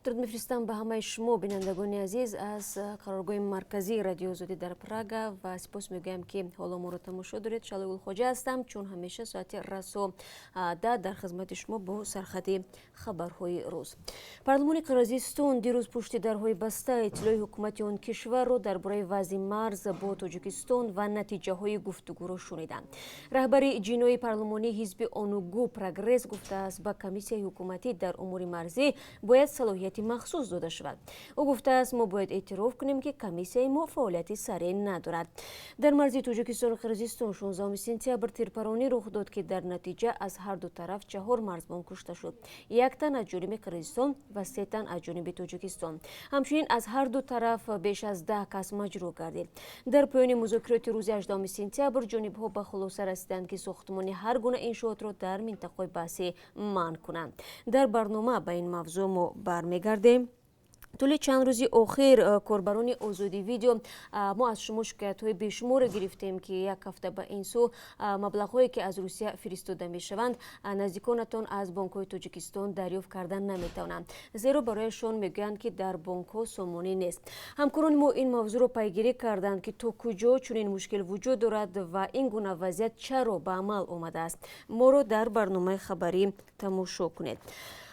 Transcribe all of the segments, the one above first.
درود میفرستم به همه شما بینندگان عزیز از قرارگاه مرکزی رادیو آزادی در پراگ و سپاس میگویم که حالا ما رو تماشا دارید. شالو گلخوجه هستم، چون همیشه ساعت رسو در خدمت شما با سرخط خبرهای روز. پارلمان قرقیزستان دیروز پشت درهای بسته اطلاع حکومت آن کشور رو درباره وضع مرز با تاجیکستان و نتیجه های گفتگو را شنیدند. رهبر جنایی پارلمانی حزب آنوگو پروگرس گفته است به کمیسیون حکومتی در امور مرزی باید صلاحیت مخصوص داده شود. او گفته است ما باید اعتراف کنیم که کمیسیون ما فعالیت سریع ندارد. در مرز تاجیکستان و قرقیزستان 16 سپتامبر تیرپرانی رخ داد که در نتیجه از هر دو طرف 4 مرزبان کشته شد. 1 تن از جانب قرقیزستان و 3 تن از جانب تاجیکستان. همچنین از هر دو طرف بیش از 10 کس مجروح گردید. در پایان مذاکرات روز 18 سپتامبر جانب‌ها به خلاصه رسیدند که ساختمان هر گونه انشاءات را در منطقه بحثی منع کنند. در برنامه به این موضوع ما برمیگردیم. طول چند روزی اخیر کاربران آزادی ویدیو ما از شما شکایت‌های بیشمار گرفتیم که یک هفته به این سو مبلغ‌هایی که از روسیه فرستاده می‌شوند نزدیکانتان از بانک‌های تاجیکستان دریافت کردن نمی‌توانند، زیرا برایشان میگویند که در بانک‌ها سامانی نیست. همکاران ما این موضوع را پیگیری کردند که تا کجا چنین مشکل وجود دارد و این گونه وضعیت چرا به عمل آمده است. ما را در برنامه خبری تماشا کنید.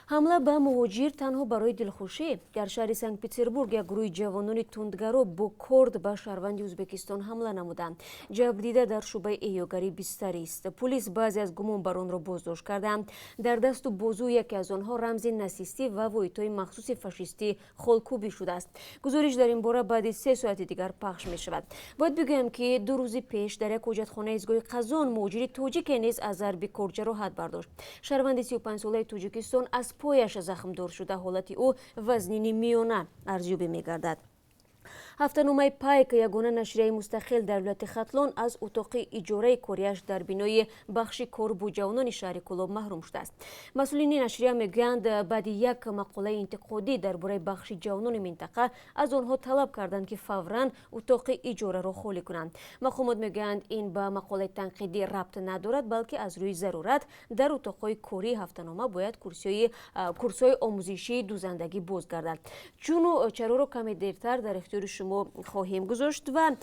حمله به مهاجر تنها برای دلخوشی. در شهر سنت پترزبورگ یک گروه جوانان تندگرا با کارد به شهروند ازبکستان حمله نمودند. جبردیده در شعبه ایاگری بستری است. پلیس بعضی از گمانبران را بازداشت کردند. در دست و بازو یکی از آنها رمز ناسیستی و وایتای مخصوص فاشیستی خالکوبی شده است. گزارش در این باره بعد 3 ساعت دیگر پخش می شود. باید بگویم که 2 روز پیش در یک حاجتخانه ایستگاه قزان مهاجر تاجیک نیز از ضرب کار جراحت برداشت. شهروند 35 ساله تاجیکستان از پایش زخمدار شده، حالت او وزنین میانه ارزیابی می‌گردد. هفته‌نامه پایک یگانه نشریه مستقل در ولایت ختلان از اتاق اجاره کاریش در بینای بخش کار با جوانان شهر کلاب محروم شده است. مسئولین نشریه میگویند بعد یک مقاله انتقادی درباره بخش جوانان منطقه از آنها طلب کردند که فوراً اتاق اجاره را خالی کنند. مقامات میگویند این به مقاله تنقیدی ربط ندارد، بلکه از روی ضرورت در اتاق‌های کاری هفته‌نامه باید کورس‌های آموزشی دوزندگی بازگردد. چون چرا را کمی دیرتر در اختیار شما خواهیم گذاشت و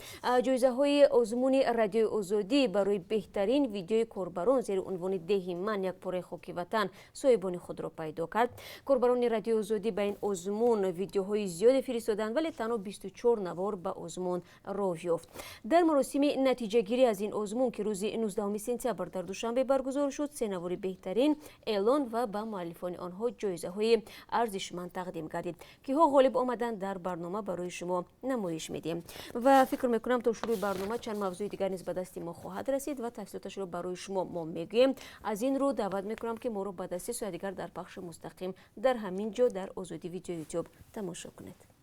جایزه های آزمون رادیو آزادی برای بهترین ویدیوی کاربران زیر عنوان ده من یک پاره خاک وطن صاحبان خود را پیدا کرد. کاربران رادیو آزادی به این آزمون ویدیوهای زیادی فرستادند، ولی تنها 24 نوار به آزمون راه یافت. در مراسم نتیجه گیری از این آزمون که روز 19 سپتامبر در دوشنبه برگزار شد، 3 نوار بهترین اعلان و به مؤلفان آنها جایزه های ارزشمند تقدیم گردید که ها غالب آمدند در برنامه برای شما نمایش میدیم و فکر میکنم تا شروع برنامه چند موضوع دیگر نیز به دست ما خواهد رسید و تفصیلاتش رو برای شما ما میگیم. از این رو دعوت میکنم که ما رو بعد از 3 ساعت دیگر در پخش مستقیم در همین جا در آزادی ویدیو یوتیوب تماشا کنید.